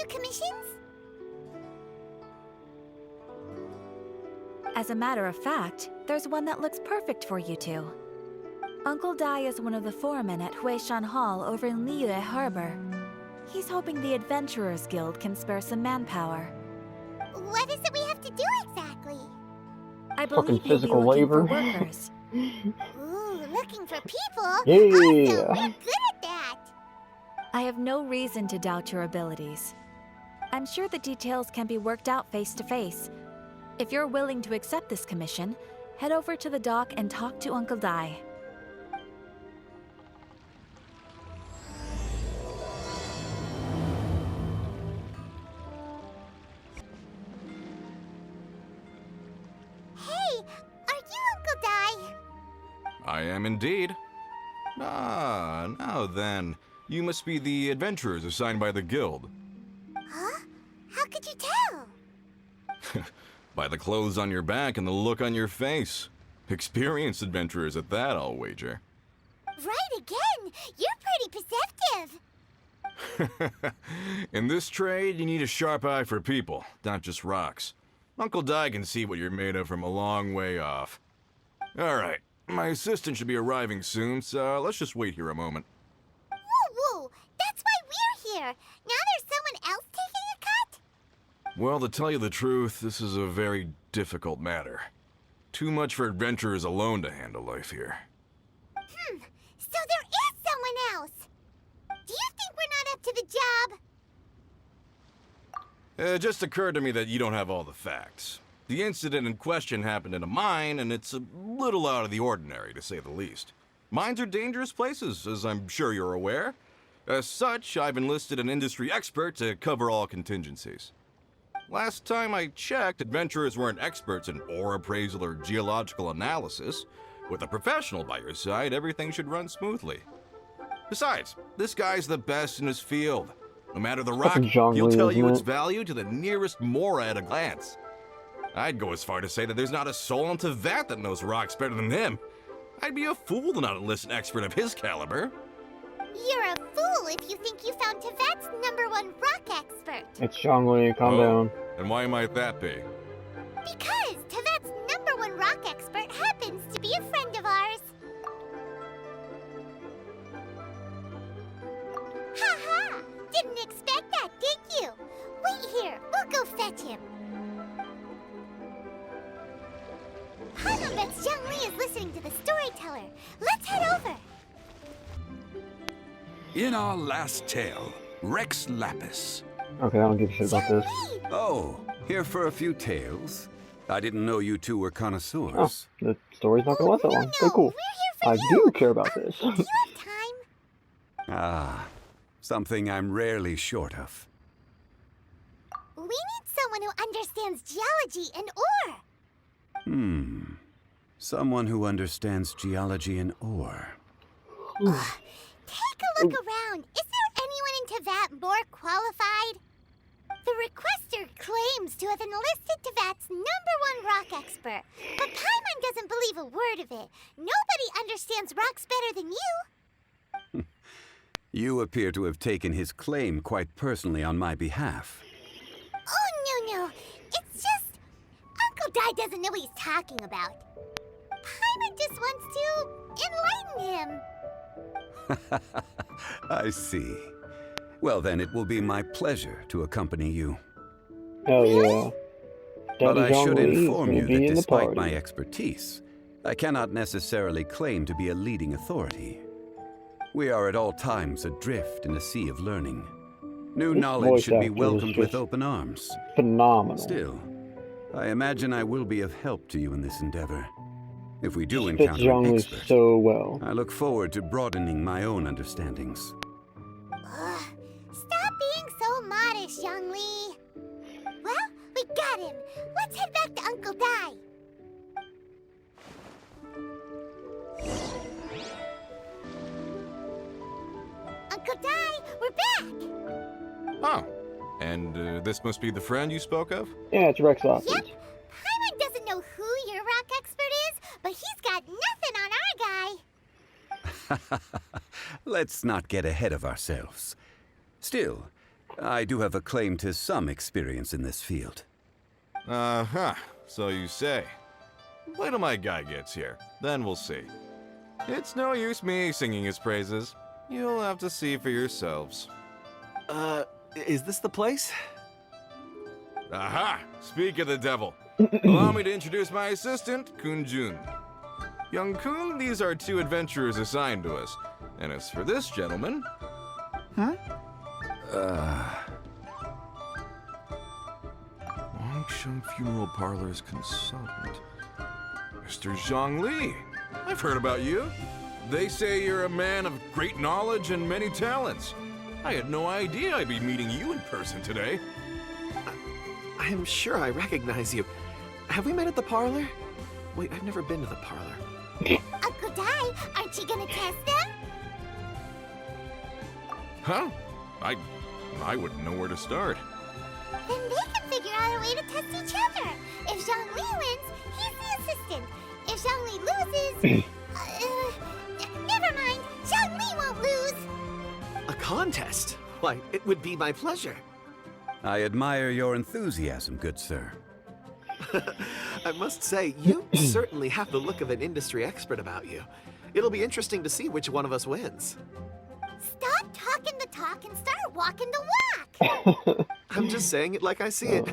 new commissions? As a matter of fact, there's one that looks perfect for you two. Uncle Dai is one of the foremen at Huishan Hall over in Liyue Harbor. He's hoping the Adventurers Guild can spare some manpower. What is it we have to do exactly? I Fucking believe you'll be physical looking labor. for workers. Ooh, looking for people? Yeah. Awesome, we're good at that. I have no reason to doubt your abilities. I'm sure the details can be worked out face to face. If you're willing to accept this commission, head over to the dock and talk to Uncle Dai. Hey, are you Uncle Dai? I am indeed. Ah, now then. You must be the adventurers assigned by the guild. Huh? How could you tell? By the clothes on your back and the look on your face. Experienced adventurers at that, I'll wager. Right again! You're pretty perceptive. In this trade, you need a sharp eye for people, not just rocks. Uncle Dai can see what you're made of from a long way off. All right, my assistant should be arriving soon, so let's just wait here a moment. Woo-woo! That's why we're here! Now there's someone else taking a cut? Well, to tell you the truth, this is a very difficult matter. Too much for adventurers alone to handle life here. So there is someone else! Do you think we're not up to the job? It just occurred to me that you don't have all the facts. The incident in question happened in a mine, and it's a little out of the ordinary, to say the least. Mines are dangerous places, as I'm sure you're aware. As such, I've enlisted an industry expert to cover all contingencies. Last time I checked, adventurers weren't experts in ore appraisal or geological analysis. With a professional by your side, everything should run smoothly. Besides, this guy's the best in his field. No matter the rock, Fucking Zhongli, he'll tell you isn't its it? value to the nearest mora at a glance. I'd go as far to say that there's not a soul on Tevat that knows rocks better than him. I'd be a fool to not enlist an expert of his caliber. You're a fool if you think you found Tevat's #1 rock expert. It's Zhongli, calm down. And why might that be? Because Tevat's #1 rock expert happens to be a friend of ours. Ha-ha! Didn't expect that, did you? Wait here, we'll go fetch him. Hanma bets Zhongli is listening to the storyteller. Let's head over. In our last tale, Rex Lapis. Okay, I don't give a shit about this. Zhongli! Oh, here for a few tales. I didn't know you two were Oh, connoisseurs. the story's not gonna last that long. No, Okay, cool. we're here for I you. do care about this. Do you have time? Ah, something I'm rarely short of. We need someone who understands geology and ore. Someone who understands geology and ore. Take a look around. Is there anyone in Tevat more qualified? The requester claims to have enlisted Tevat's #1 rock expert, but Paimon doesn't believe a word of it. Nobody understands rocks better than you. You appear to have taken his claim quite personally on my behalf. Oh, no. It's just... Uncle Dai doesn't know what he's talking about. Paimon just wants to enlighten him. I see. Well, then it will be my pleasure to accompany you. Hell yeah. But Daddy I should Zhongli is inform gonna you be that in the despite party. my expertise, I cannot necessarily claim to be a leading authority. We are at all times adrift in a sea of learning. New This knowledge voice should be actor is welcomed with just open arms. Phenomenal. Still, I imagine I will be of help to you in this endeavor. If we do Fits encounter an Zhongli expert, so well. I look forward to broadening my own understandings. Stop being so modest, Zhongli. Well, we got him. Let's head back to Uncle Dai. Uncle Dai, we're back. Oh, and this must be the friend you spoke of? Yeah, it's Rex Lapis. Yep. Paimon doesn't know who your rock expert is, but he's got nothing on our guy. Let's not get ahead of ourselves. Still, I do have a claim to some experience in this field. Uh-huh, so you say. Wait till my guy gets here, then we'll see. It's no use me singing his praises. You'll have to see for yourselves. Is this the place? Aha! Speak of the devil. Allow me to introduce my assistant, Kun-jun. Young Kun, these are 2 adventurers assigned to us. And as for this gentleman... Longsheng Funeral Parlor's consultant. Mr. Zhongli. I've heard about you. They say you're a man of great knowledge and many talents. I had no idea I'd be meeting you in person today. I'm sure I recognize you. Have we met at the parlor? Wait, I've never been to the parlor. Uncle Dai, aren't you gonna test them? Huh? I wouldn't know where to start. Then they can figure out a way to test each other. If Zhongli wins, he's the assistant. If Zhongli loses... never mind. Zhongli won't lose. A contest? Why, it would be my pleasure. I admire your enthusiasm, good sir. I must say, you certainly have the look of an industry expert about you. It'll be interesting to see which one of us wins. Stop talking the talk and start walking the walk. I'm just saying it like I see it.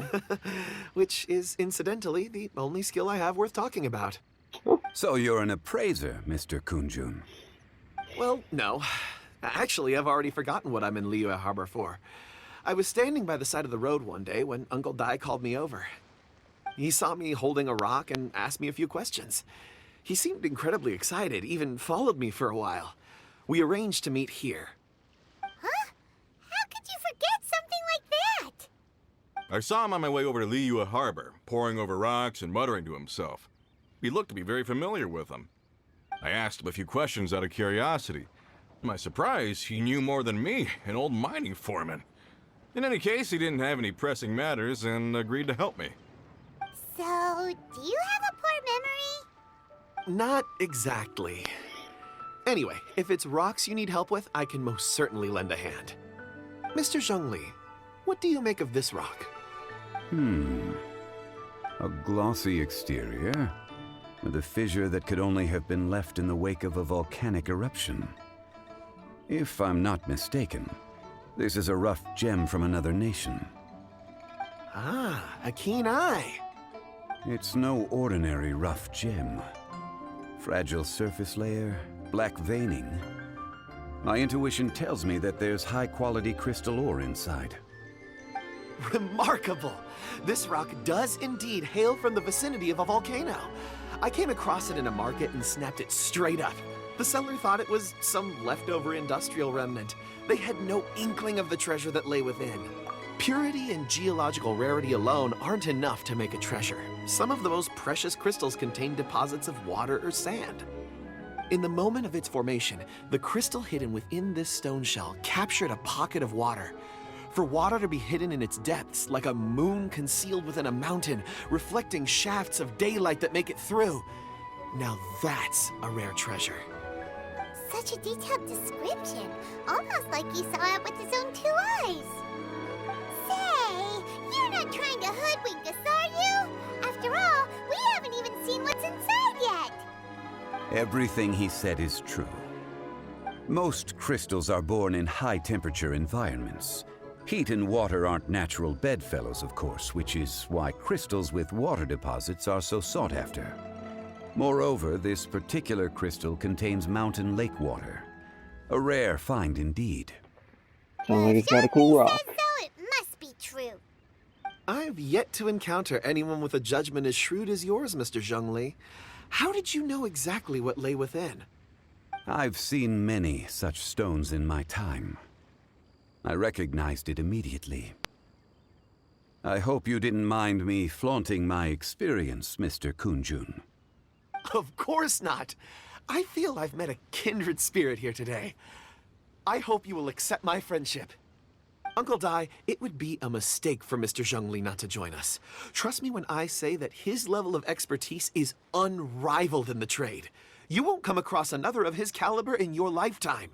Which is, incidentally, the only skill I have worth talking about. So you're an appraiser, Mr. Kun-jun. Well, no. Actually, I've already forgotten what I'm in Liyue Harbor for. I was standing by the side of the road one day when Uncle Dai called me over. He saw me holding a rock and asked me a few questions. He seemed incredibly excited, even followed me for a while. We arranged to meet here. Huh? How could you forget something like that? I saw him on my way over to Liyue Harbor, poring over rocks and muttering to himself. He looked to be very familiar with them. I asked him a few questions out of curiosity. To my surprise, he knew more than me, an old mining foreman. In any case, he didn't have any pressing matters and agreed to help me. So, do you have a poor memory? Not exactly. Anyway, if it's rocks you need help with, I can most certainly lend a hand. Mr. Zhongli, what do you make of this rock? A glossy exterior, with a fissure that could only have been left in the wake of a volcanic eruption. If I'm not mistaken, this is a rough gem from another nation. Ah, a keen eye. It's no ordinary rough gem. Fragile surface layer, black veining. My intuition tells me that there's high-quality crystal ore inside. Remarkable! This rock does indeed hail from the vicinity of a volcano. I came across it in a market and snapped it straight up. The seller thought it was some leftover industrial remnant. They had no inkling of the treasure that lay within. Purity and geological rarity alone aren't enough to make a treasure. Some of the most precious crystals contain deposits of water or sand. In the moment of its formation, the crystal hidden within this stone shell captured a pocket of water. For water to be hidden in its depths, like a moon concealed within a mountain, reflecting shafts of daylight that make it through. Now that's a rare treasure. Such a detailed description, almost like he saw it with his own 2 eyes. Say, you're not trying to hoodwink us, are you? After all, we haven't even seen what's inside yet. Everything he said is true. Most crystals are born in high-temperature environments. Heat and water aren't natural bedfellows, of course, which is why crystals with water deposits are so sought after. Moreover, this particular crystal contains mountain lake water. A rare find indeed. Sounds like it's got a cool rock. Says so, it must be true. I've yet to encounter anyone with a judgment as shrewd as yours, Mr. Zhongli. How did you know exactly what lay within? I've seen many such stones in my time. I recognized it immediately. I hope you didn't mind me flaunting my experience, Mr. Kun-jun. Of course not. I feel I've met a kindred spirit here today. I hope you will accept my friendship. Uncle Dai, it would be a mistake for Mr. Zhongli not to join us. Trust me when I say that his level of expertise is unrivaled in the trade. You won't come across another of his caliber in your lifetime.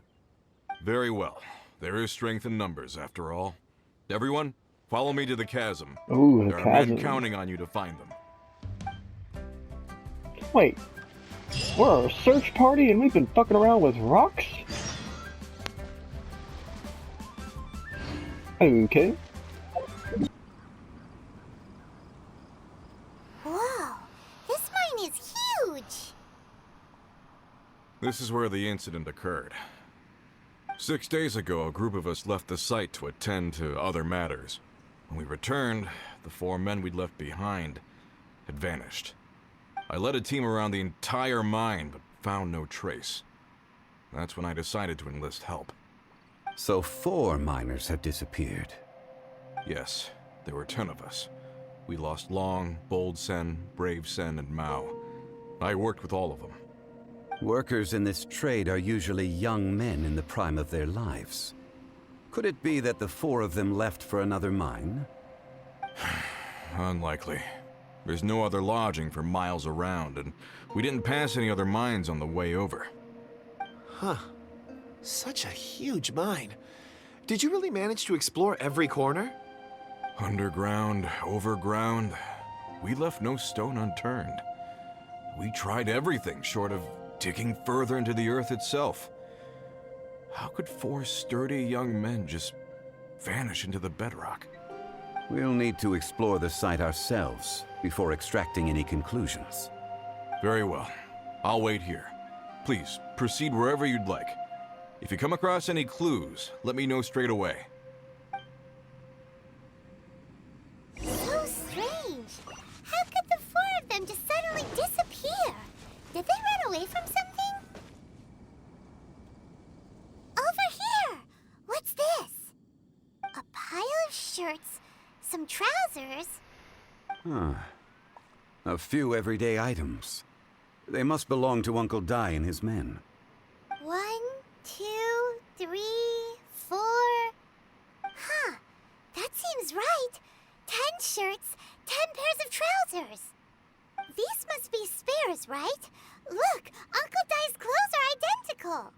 Very well. There is strength in numbers, after all. Everyone, follow me to the chasm. Ooh, the There are men chasm. counting on you to find them. Wait, we're a search party and we've been fucking around with rocks? Okay. Whoa, this mine is huge. This is where the incident occurred. 6 days ago, a group of us left the site to attend to other matters. When we returned, the 4 men we'd left behind had vanished. I led a team around the entire mine, but found no trace. That's when I decided to enlist help. So 4 miners have disappeared. Yes, there were 10 of us. We lost Long, Bold Sen, Brave Sen, and Mao. I worked with all of them. Workers in this trade are usually young men in the prime of their lives. Could it be that the 4 of them left for another mine? Unlikely. There's no other lodging for miles around, and we didn't pass any other mines on the way over. Huh. Such a huge mine. Did you really manage to explore every corner? Underground, overground, we left no stone unturned. We tried everything short of digging further into the earth itself. How could 4 sturdy young men just vanish into the bedrock? We'll need to explore the site ourselves before extracting any conclusions. Very well. I'll wait here. Please, proceed wherever you'd like. If you come across any clues, let me know straight away. So strange. How could the 4 of them just suddenly disappear? Did they run away from something? Over here! What's this? A pile of shirts, some trousers. Huh. A few everyday items. They must belong to Uncle Dai and his men. 1, 2, 3, 4. Huh. That seems right. 10 shirts, 10 pairs of trousers. These must be spares, right? Look, Uncle Dai's clothes are identical.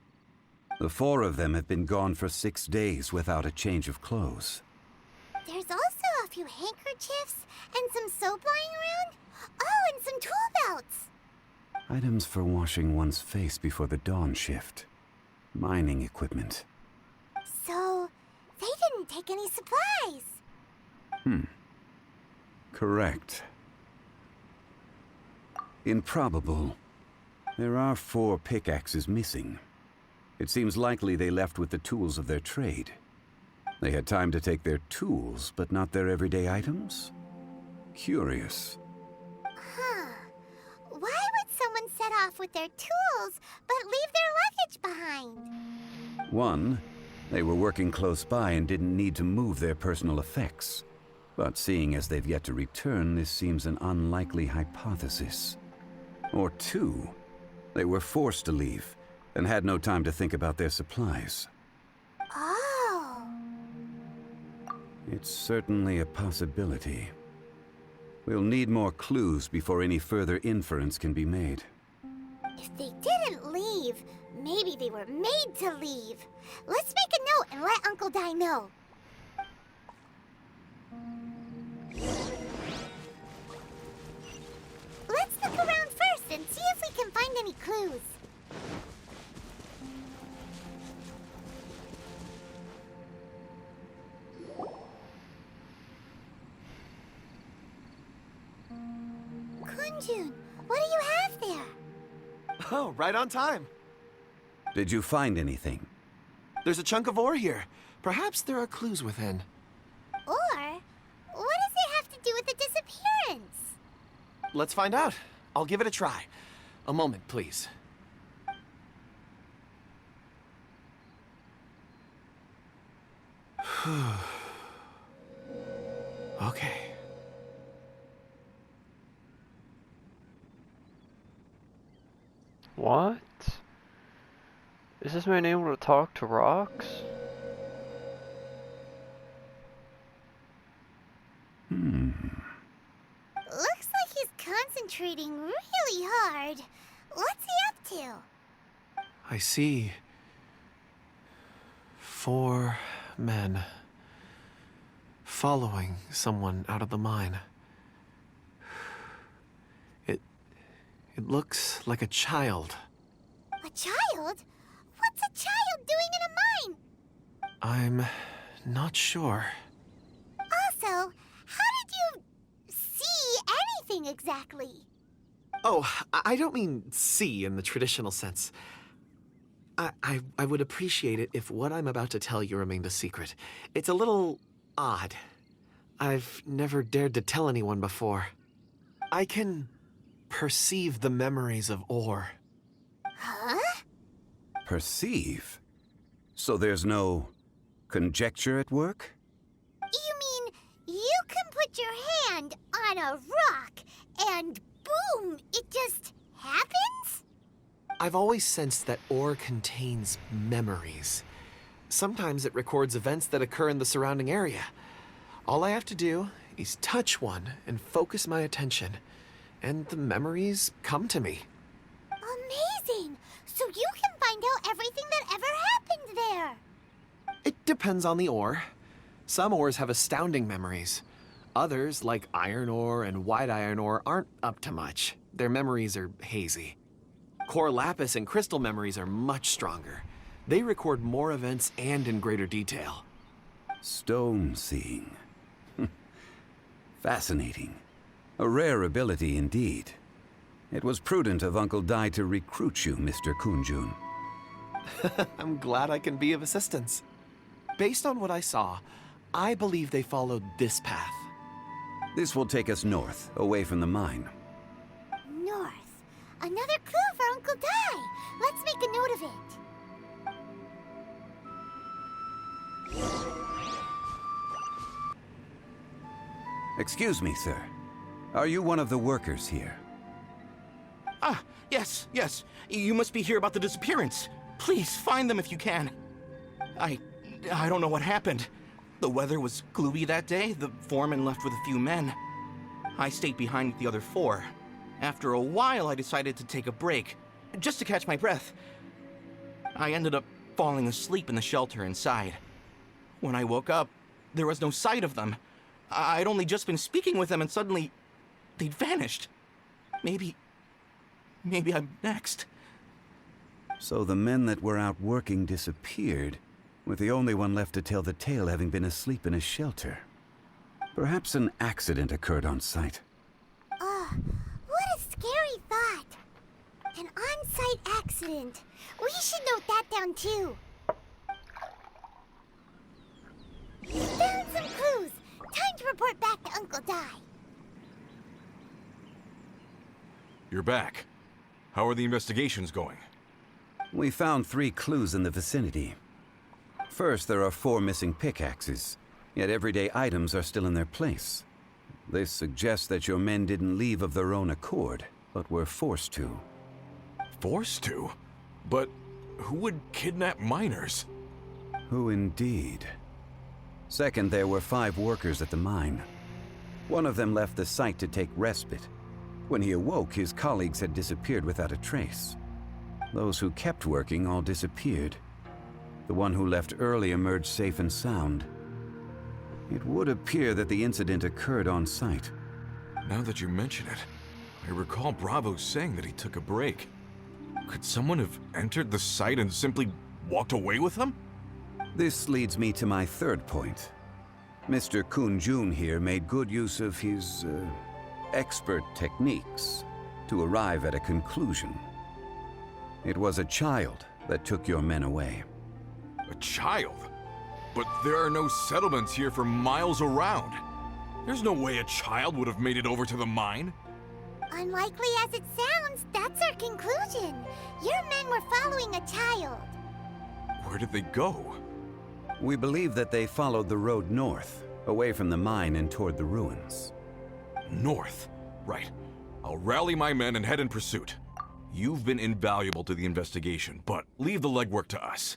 The 4 of them have been gone for 6 days without a change of clothes. There's also a few handkerchiefs and some soap lying around. Oh, and some tool belts. Items for washing one's face before the dawn shift. Mining equipment. So, they didn't take any supplies. Correct. Improbable. There are 4 pickaxes missing. It seems likely they left with the tools of their trade. They had time to take their tools, but not their everyday items? Curious. Huh. Why would someone set off with their tools, but leave their luggage behind? 1, they were working close by and didn't need to move their personal effects. But seeing as they've yet to return, this seems an unlikely hypothesis. Or 2, they were forced to leave and had no time to think about their supplies. Oh. It's certainly a possibility. We'll need more clues before any further inference can be made. If they didn't leave, maybe they were made to leave. Let's make a note and let Uncle Dai know. Let's look around first and see if we can find any clues. Kunjun, what do you have there? Oh, right on time. Did you find anything? There's a chunk of ore here. Perhaps there are clues within. Or, what does it have to do with the disappearance? Let's find out. I'll give it a try. A moment, please. Okay. What? Is this man able to talk to rocks? Looks like he's concentrating really hard. What's he up to? I see 4 men. following someone out of the mine. It looks like a child. A child? What's a child doing in a mine? I'm not sure. Also, how did you see anything exactly? Oh, I don't mean see in the traditional sense. I would appreciate it if what I'm about to tell you remained a secret. It's a little odd. I've never dared to tell anyone before. I can perceive the memories of ore. Huh? Perceive? So there's no conjecture at work? You mean you can put your hand on a rock and boom, it just happens? I've always sensed that ore contains memories. Sometimes it records events that occur in the surrounding area. All I have to do is touch one and focus my attention, and the memories come to me. Amazing! So you can find out everything that ever happened there. It depends on the ore. Some ores have astounding memories. Others, like iron ore and white iron ore, aren't up to much. Their memories are hazy. Core lapis and crystal memories are much stronger. They record more events and in greater detail. Stone seeing. Fascinating. A rare ability indeed. It was prudent of Uncle Dai to recruit you, Mr. Kunjun. I'm glad I can be of assistance. Based on what I saw, I believe they followed this path. This will take us north, away from the mine. North. Another clue for Uncle Dai. Let's make a note of it. Excuse me, sir. Are you one of the workers here? Ah, yes. You must be here about the disappearance. Please, find them if you can. I don't know what happened. The weather was gloomy that day. The foreman left with a few men. I stayed behind with the other 4. After a while, I decided to take a break, just to catch my breath. I ended up falling asleep in the shelter inside. When I woke up, there was no sight of them. I'd only just been speaking with them and suddenly they'd vanished. Maybe I'm next. So the men that were out working disappeared, with the only one left to tell the tale having been asleep in a shelter. Perhaps an accident occurred on site. What a scary thought. An on-site accident. We should note that down too. Found some clues. Time to report back to Uncle Dai. You're back. How are the investigations going? We found 3 clues in the vicinity. First, there are 4 missing pickaxes, yet everyday items are still in their place. This suggests that your men didn't leave of their own accord, but were forced to. Forced to? But who would kidnap miners? Who indeed? Second, there were 5 workers at the mine. One of them left the site to take respite. When he awoke, his colleagues had disappeared without a trace. Those who kept working all disappeared. The one who left early emerged safe and sound. It would appear that the incident occurred on site. Now that you mention it, I recall Bravo saying that he took a break. Could someone have entered the site and simply walked away with them? This leads me to my third point. Mr. Kunjun here made good use of his, expert techniques to arrive at a conclusion. It was a child that took your men away. A child? But there are no settlements here for miles around. There's no way a child would have made it over to the mine. Unlikely as it sounds, that's our conclusion. Your men were following a child. Where did they go? We believe that they followed the road north, away from the mine and toward the ruins. North. Right. I'll rally my men and head in pursuit. You've been invaluable to the investigation, but leave the legwork to us.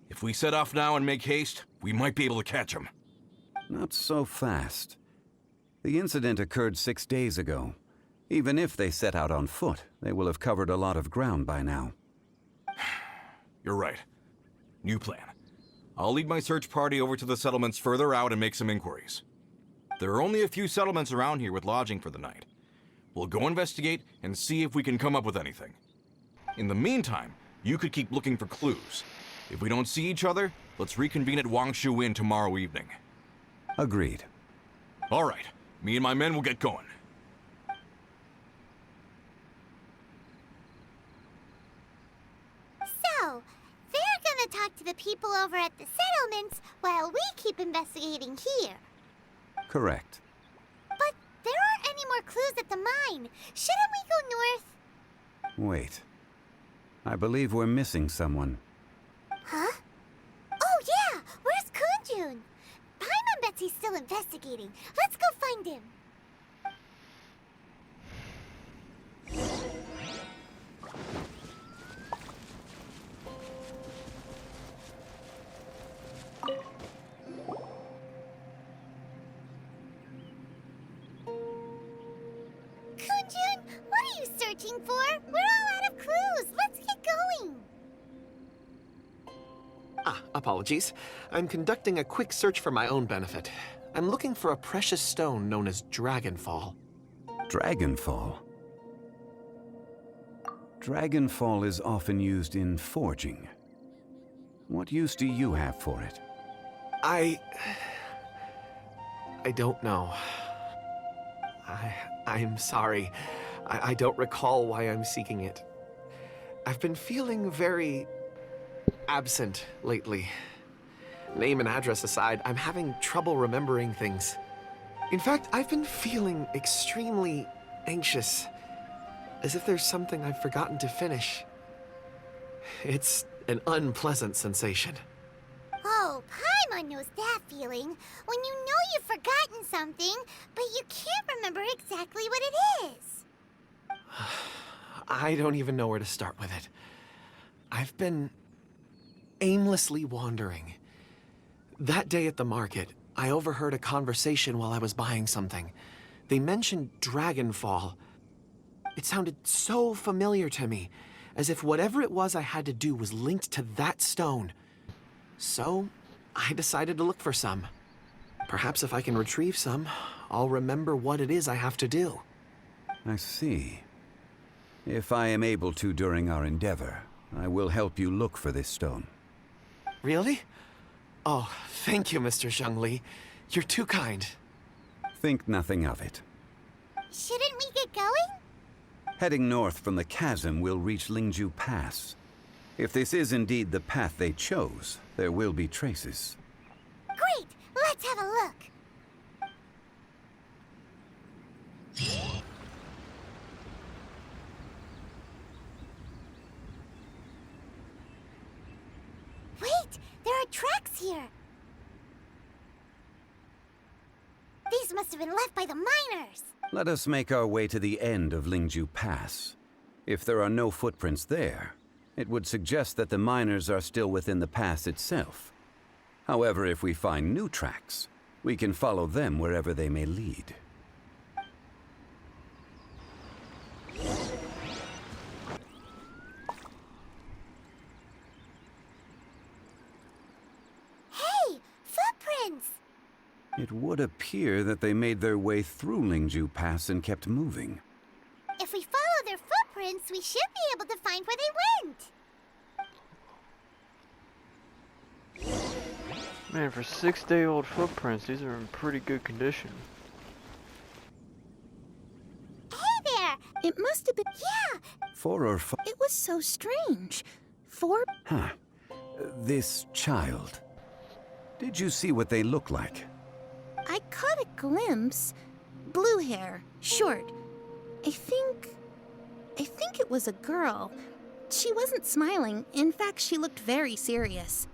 If we set off now and make haste, we might be able to catch them. Not so fast. The incident occurred 6 days ago. Even if they set out on foot, they will have covered a lot of ground by now. You're right. New plan. I'll lead my search party over to the settlements further out and make some inquiries. There are only a few settlements around here with lodging for the night. We'll go investigate and see if we can come up with anything. In the meantime, you could keep looking for clues. If we don't see each other, let's reconvene at Wangshu Inn tomorrow evening. Agreed. All right, me and my men will get going. So, they're gonna talk to the people over at the settlements while we keep investigating here. Correct. But there aren't any more clues at the mine. Shouldn't we go north? Wait. I believe we're missing someone. Huh? Oh yeah! Where's Kunjun? Paimon bets he's still investigating. Let's go find him. Kunjun, what are you searching for? We're all out of clues. Let's get going. Apologies. I'm conducting a quick search for my own benefit. I'm looking for a precious stone known as Dragonfall. Dragonfall? Dragonfall is often used in forging. What use do you have for it? I don't know. I'm sorry. I don't recall why I'm seeking it. I've been feeling very absent lately. Name and address aside, I'm having trouble remembering things. In fact, I've been feeling extremely anxious, as if there's something I've forgotten to finish. It's an unpleasant sensation. Oh, Paimon knows that feeling. When you know you've forgotten something, but you can't remember exactly what it is. I don't even know where to start with it. I've been aimlessly wandering. That day at the market, I overheard a conversation while I was buying something. They mentioned Dragonfall. It sounded so familiar to me, as if whatever it was I had to do was linked to that stone. So, I decided to look for some. Perhaps if I can retrieve some, I'll remember what it is I have to do. I see. If I am able to during our endeavor, I will help you look for this stone. Really? Oh, thank you, Mr. Zhongli. You're too kind. Think nothing of it. Shouldn't we get going? Heading north from the chasm, we'll reach Lingju Pass. If this is indeed the path they chose, there will be traces. Great! Let's have a look. Wait! There are tracks here! These must have been left by the miners! Let us make our way to the end of Lingju Pass. If there are no footprints there, it would suggest that the miners are still within the pass itself. However, if we find new tracks, we can follow them wherever they may lead. Hey! Footprints! It would appear that they made their way through Lingju Pass and kept moving. If we follow their footprints, we should be able to find where they went. Man, for 6-day-old footprints, these are in pretty good condition. Hey there! It must have been. Yeah! 4 or 5. It was so strange. 4. Huh. This child. Did you see what they look like? I caught a glimpse. Blue hair, short. I think it was a girl. She wasn't smiling. In fact, she looked very serious.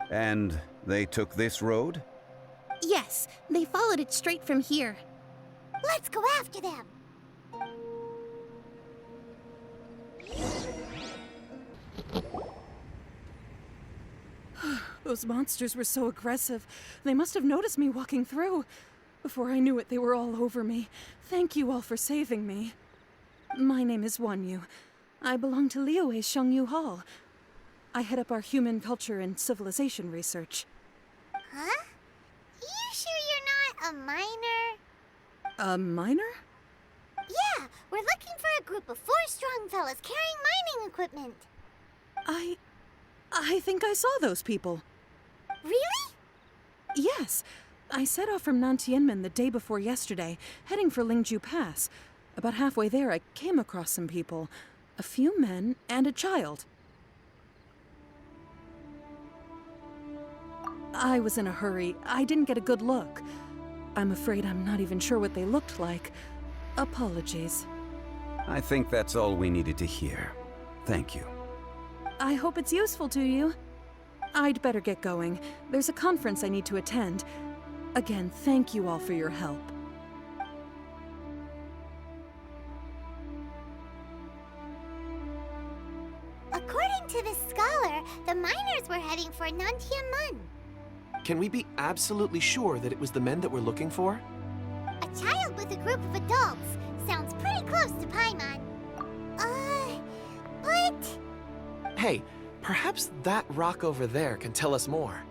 And they took this road? Yes, they followed it straight from here. Let's go after them! Those monsters were so aggressive. They must have noticed me walking through. Before I knew it, they were all over me. Thank you all for saving me. My name is Wanyu. I belong to Liyue's Shengyu Hall. I head up our human culture and civilization research. Huh? You sure you're not... a miner? A miner? Yeah, we're looking for a group of 4 strong fellas carrying mining equipment. I think I saw those people. Really? Yes. I set off from Nantianmen the day before yesterday, heading for Lingju Pass. About halfway there, I came across some people. A few men and a child. I was in a hurry. I didn't get a good look. I'm afraid I'm not even sure what they looked like. Apologies. I think that's all we needed to hear. Thank you. I hope it's useful to you. I'd better get going. There's a conference I need to attend. Again, thank you all for your help. According to this scholar, the miners were heading for Nantianmen. Can we be absolutely sure that it was the men that we're looking for? A child with a group of adults. Sounds pretty close to Paimon. But... Hey, perhaps that rock over there can tell us more.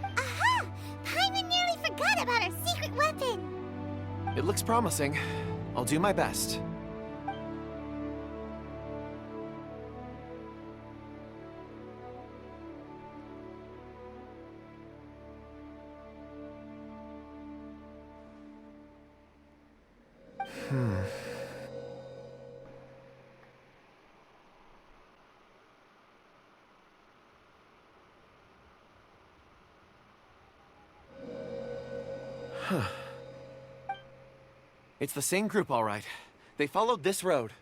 Aha! Paimon nearly forgot about our secret weapon! It looks promising. I'll do my best. It's the same group, all right. They followed this road.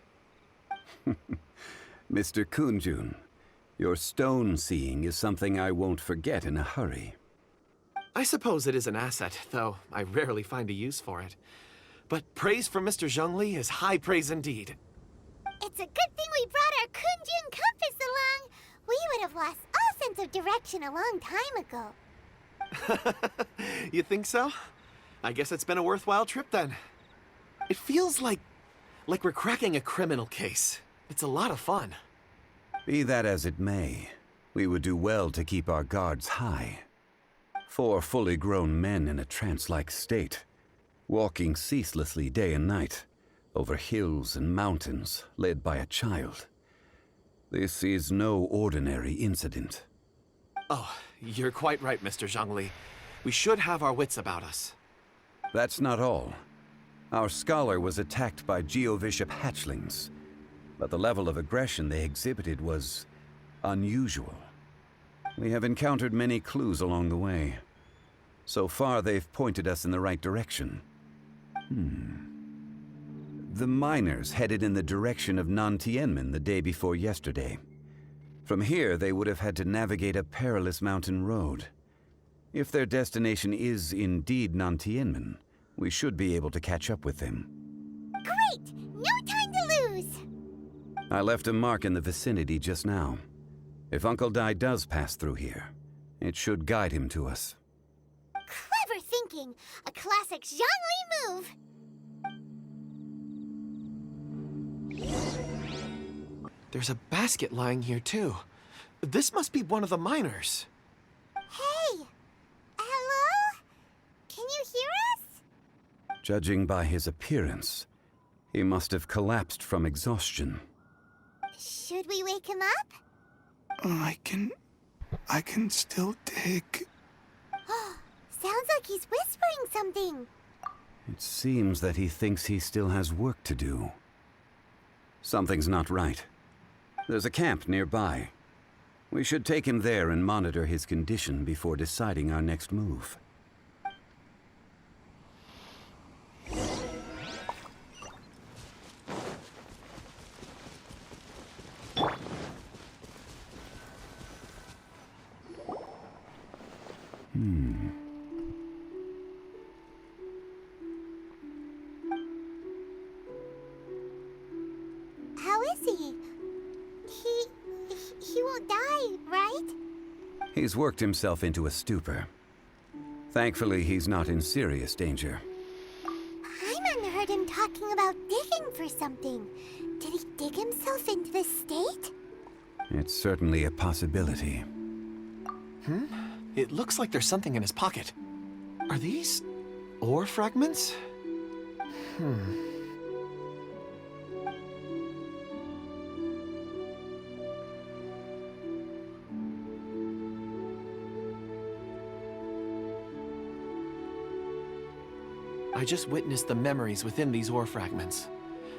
Mr. Kunjun, your stone seeing is something I won't forget in a hurry. I suppose it is an asset, though I rarely find a use for it. But praise from Mr. Zhongli is high praise indeed. It's a good thing we brought our Kunjun compass along. We would have lost all sense of direction a long time ago. You think so? I guess it's been a worthwhile trip then. It feels like we're cracking a criminal case. It's a lot of fun. Be that as it may, we would do well to keep our guards high. 4 fully grown men in a trance-like state, walking ceaselessly day and night, over hills and mountains, led by a child. This is no ordinary incident. Oh, you're quite right, Mr. Zhongli. We should have our wits about us. That's not all. Our scholar was attacked by Geovishap hatchlings, but the level of aggression they exhibited was unusual. We have encountered many clues along the way. So far, they've pointed us in the right direction. The miners headed in the direction of Nantianmen the day before yesterday. From here, they would have had to navigate a perilous mountain road. If their destination is indeed Nantianmen, we should be able to catch up with them. Great! No time to lose! I left a mark in the vicinity just now. If Uncle Dai does pass through here, it should guide him to us. Clever thinking! A classic Zhongli move! There's a basket lying here too. This must be one of the miners. Hey! Hello? Can you hear us? Judging by his appearance, he must have collapsed from exhaustion. Should we wake him up? I can still dig. Sounds like he's whispering something. It seems that he thinks he still has work to do. Something's not right. There's a camp nearby. We should take him there and monitor his condition before deciding our next move. How is he? He won't die, right? He's worked himself into a stupor. Thankfully, he's not in serious danger. Paimon heard him talking about digging for something. Did he dig himself into this state? It's certainly a possibility. It looks like there's something in his pocket. Are these ore fragments? I just witnessed the memories within these ore fragments.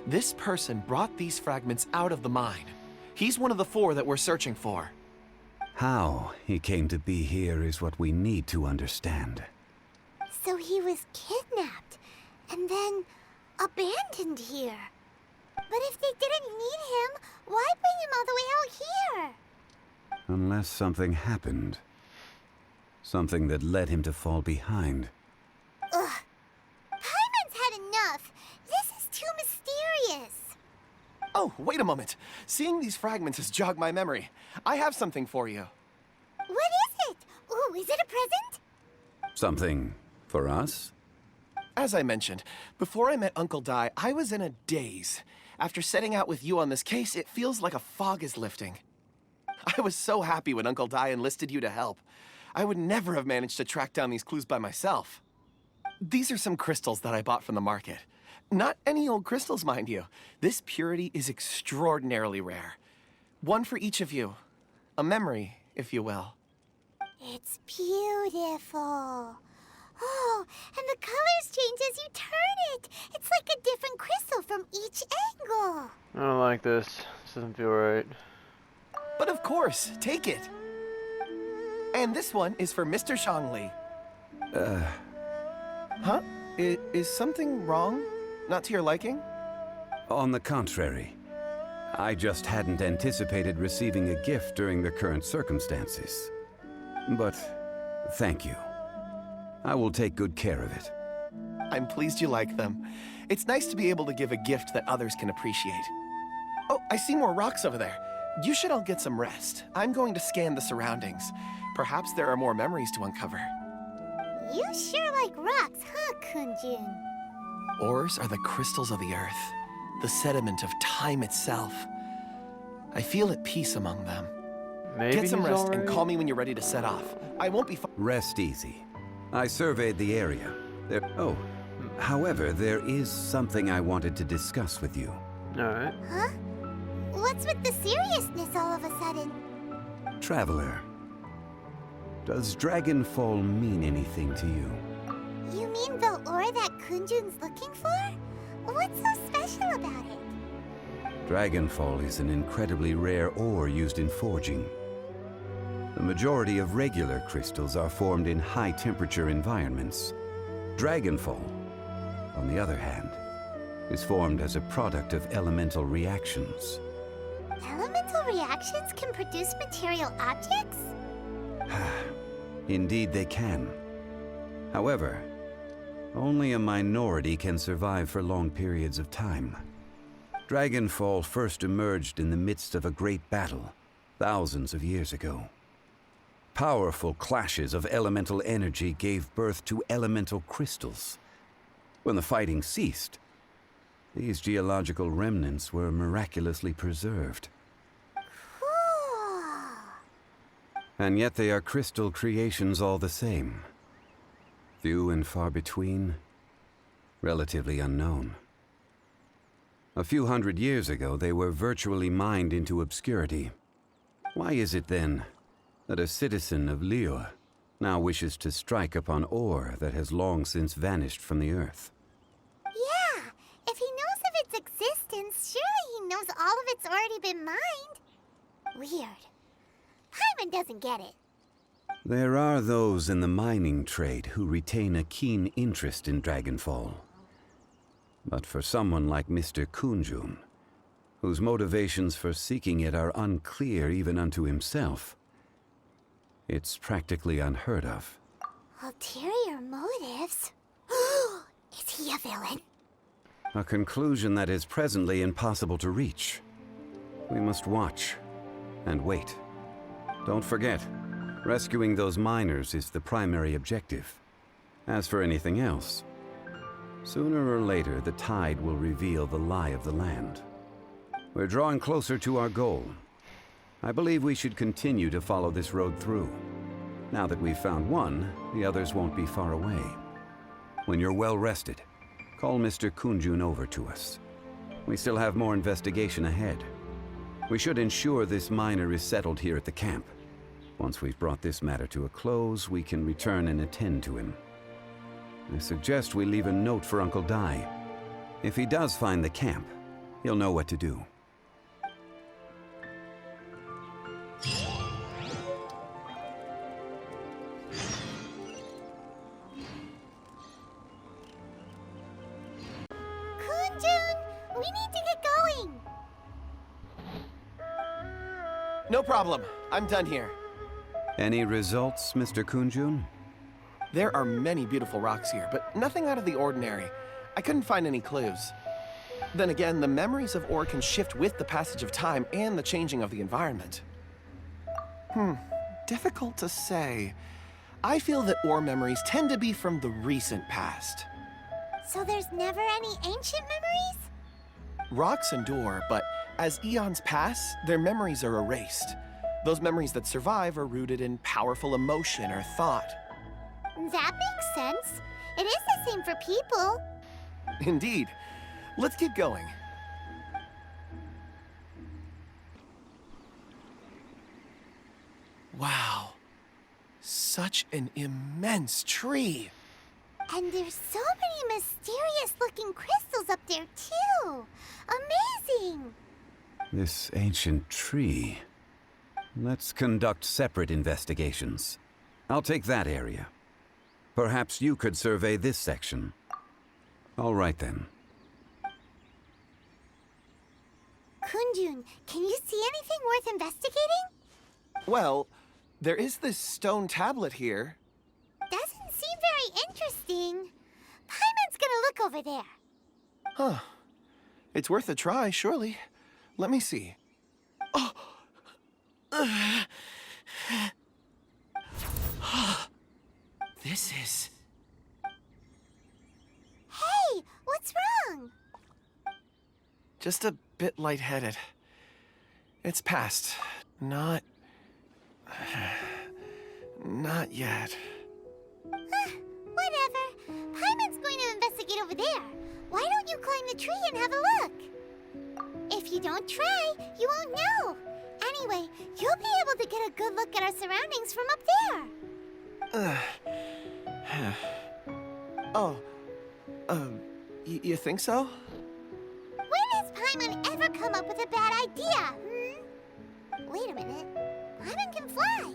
This person brought these fragments out of the mine. He's one of the 4 that we're searching for. How he came to be here is what we need to understand. So he was kidnapped and then abandoned here. But if they didn't need him, why bring him all the way out here? Unless something happened. Something that led him to fall behind. Ugh. Paimon's had enough. This is too mysterious. Oh, wait a moment. Seeing these fragments has jogged my memory. I have something for you. What is it? Ooh, is it a present? Something for us? As I mentioned, before I met Uncle Dai, I was in a daze. After setting out with you on this case, it feels like a fog is lifting. I was so happy when Uncle Dai enlisted you to help. I would never have managed to track down these clues by myself. These are some crystals that I bought from the market. Not any old crystals, mind you. This purity is extraordinarily rare. One for each of you. A memory, if you will. It's beautiful. Oh, and the colors change as you turn it. It's like a different crystal from each angle. I don't like this. This doesn't feel right. But of course, take it. And this one is for Mr. Zhongli. Huh? Is something wrong? Not to your liking? On the contrary. I just hadn't anticipated receiving a gift during the current circumstances. But thank you. I will take good care of it. I'm pleased you like them. It's nice to be able to give a gift that others can appreciate. Oh, I see more rocks over there. You should all get some rest. I'm going to scan the surroundings. Perhaps there are more memories to uncover. You sure like rocks, huh, Kunjun? Ores are the crystals of the earth, the sediment of time itself. I feel at peace among them. Maybe Get some he's rest already... and call me when you're ready to set off. I won't be far. Rest easy. I surveyed the area. However, there is something I wanted to discuss with you. Alright. Huh? What's with the seriousness all of a sudden? Traveler, does Dragonfall mean anything to you? You mean the ore that Kunjun's looking for? What's so special about it? Dragonfall is an incredibly rare ore used in forging. The majority of regular crystals are formed in high-temperature environments. Dragonfall, on the other hand, is formed as a product of elemental reactions. Elemental reactions can produce material objects? Indeed they can. However, only a minority can survive for long periods of time. Dragonfall first emerged in the midst of a great battle, thousands of years ago. Powerful clashes of elemental energy gave birth to elemental crystals. When the fighting ceased, these geological remnants were miraculously preserved. Cool. And yet they are crystal creations all the same. Few and far between, relatively unknown. A few hundred years ago, they were virtually mined into obscurity. Why is it then that a citizen of Liyue now wishes to strike upon ore that has long since vanished from the earth? Yeah, if he knows of its existence, surely he knows all of it's already been mined. Weird. Paimon doesn't get it. There are those in the mining trade who retain a keen interest in Dragonfall. But for someone like Mr. Kunjun, whose motivations for seeking it are unclear even unto himself, it's practically unheard of. Ulterior motives? Is he a villain? A conclusion that is presently impossible to reach. We must watch and wait. Don't forget, rescuing those miners is the primary objective. As for anything else, sooner or later the tide will reveal the lie of the land. We're drawing closer to our goal. I believe we should continue to follow this road through. Now that we've found one, the others won't be far away. When you're well rested, call Mr. Kunjun over to us. We still have more investigation ahead. We should ensure this miner is settled here at the camp. Once we've brought this matter to a close, we can return and attend to him. I suggest we leave a note for Uncle Dai. If he does find the camp, he'll know what to do. Kunjun, we need to get going. No problem. I'm done here. Any results, Mr. Kunjun? There are many beautiful rocks here, but nothing out of the ordinary. I couldn't find any clues. Then again, the memories of ore can shift with the passage of time and the changing of the environment. Difficult to say. I feel that ore memories tend to be from the recent past. So there's never any ancient memories? Rocks endure, but as eons pass, their memories are erased. Those memories that survive are rooted in powerful emotion or thought. That makes sense. It is the same for people. Indeed. Let's keep going. Wow. Such an immense tree. And there's so many mysterious-looking crystals up there, too. Amazing! This ancient tree. Let's conduct separate investigations. I'll take that area. Perhaps you could survey this section. All right, then. Kunjun, can you see anything worth investigating? Well, there is this stone tablet here. Doesn't seem very interesting. Paimon's gonna look over there. Huh. It's worth a try, surely. Let me see. Oh! This is... Hey, what's wrong? just a bit lightheaded. It's past. Not yet. Whatever. Paimon's going to investigate over there. Why don't you climb the tree and have a look? If you don't try, you won't know. Anyway, you'll be able to get a good look at our surroundings from up there. You think so? When has Paimon ever come up with a bad idea, Wait a minute. Paimon can fly.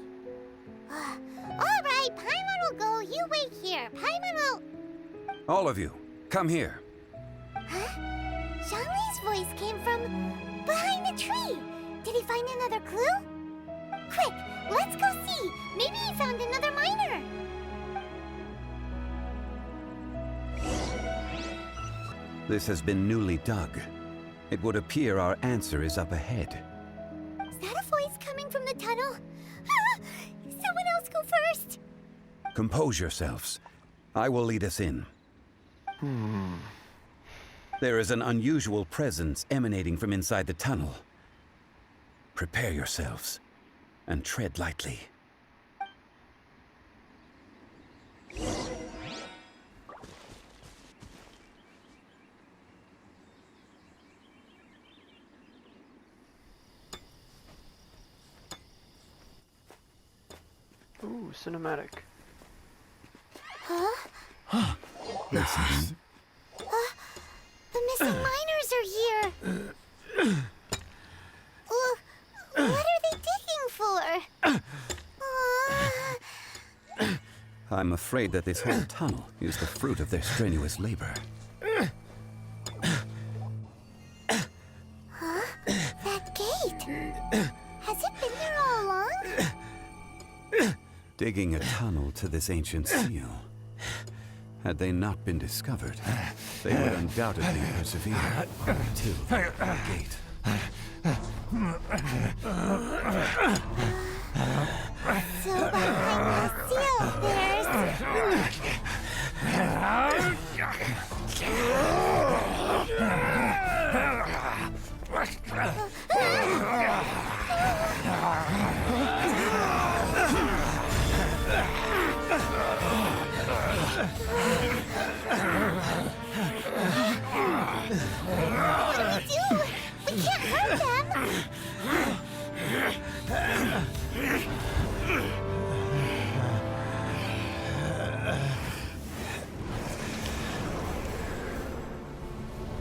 All right, Paimon will go. You wait here. Paimon will... All of you, come here. Huh? Zhongli's voice came from behind the tree. Did he find another clue? Quick, let's go see. Maybe he found another miner. This has been newly dug. It would appear our answer is up ahead. Is that a voice coming from the tunnel? Ah! Someone else go first. Compose yourselves. I will lead us in. There is an unusual presence emanating from inside the tunnel. Prepare yourselves and tread lightly. Ooh, cinematic. Huh? Listen. The missing miners are here. What are they digging for? I'm afraid that this whole tunnel is the fruit of their strenuous labor. That gate. Has it been there all along? Digging a tunnel to this ancient seal. Had they not been discovered, they would undoubtedly persevere until the gate. So behind the seal, there's...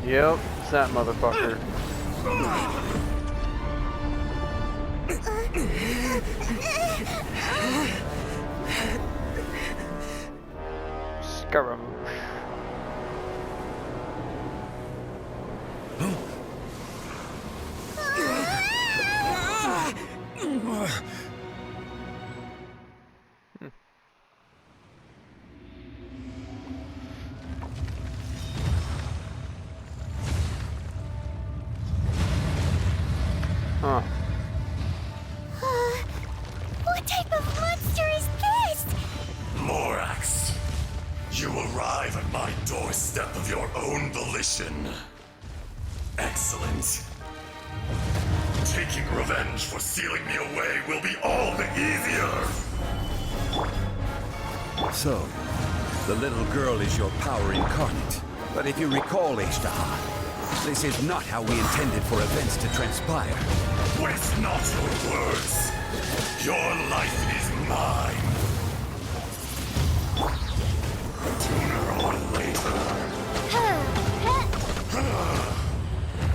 Yep, it's that motherfucker. Scaramouche. Huh. What type of monster is this? Morax, you arrive at my doorstep of your own volition. Excellent. Taking revenge for sealing me away will be all the easier. So, the little girl is your power incarnate. But if you recall, Azhdaha, this is not how we intended for events to transpire. Waste not your words. Your life is mine. Sooner or later.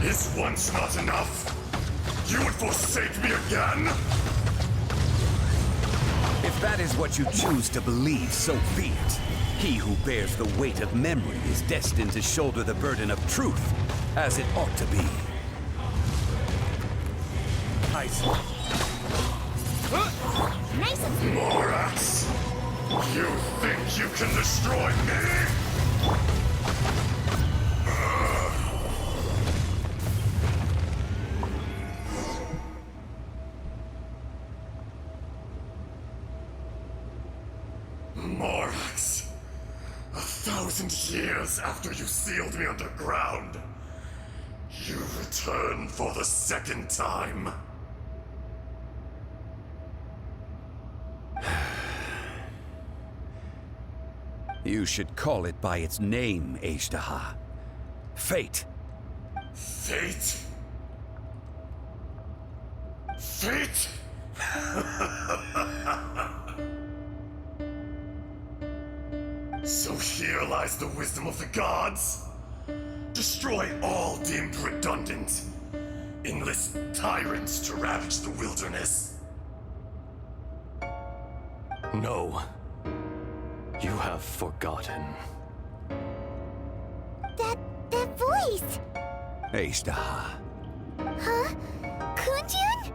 Is once not enough? You would forsake me again? If that is what you choose to believe, so be it. He who bears the weight of memory is destined to shoulder the burden of truth, as it ought to be. Nice of you. Morax, you think you can destroy me? Morax, 1,000 years after you sealed me underground, you return for the second time. You should call it by its name, Azhdaha. Fate. Fate? Fate? So here lies the wisdom of the gods. Destroy all deemed redundant. Enlist tyrants to ravage the wilderness. No. You have forgotten. That voice! Azhdaha. Huh? Kunjun?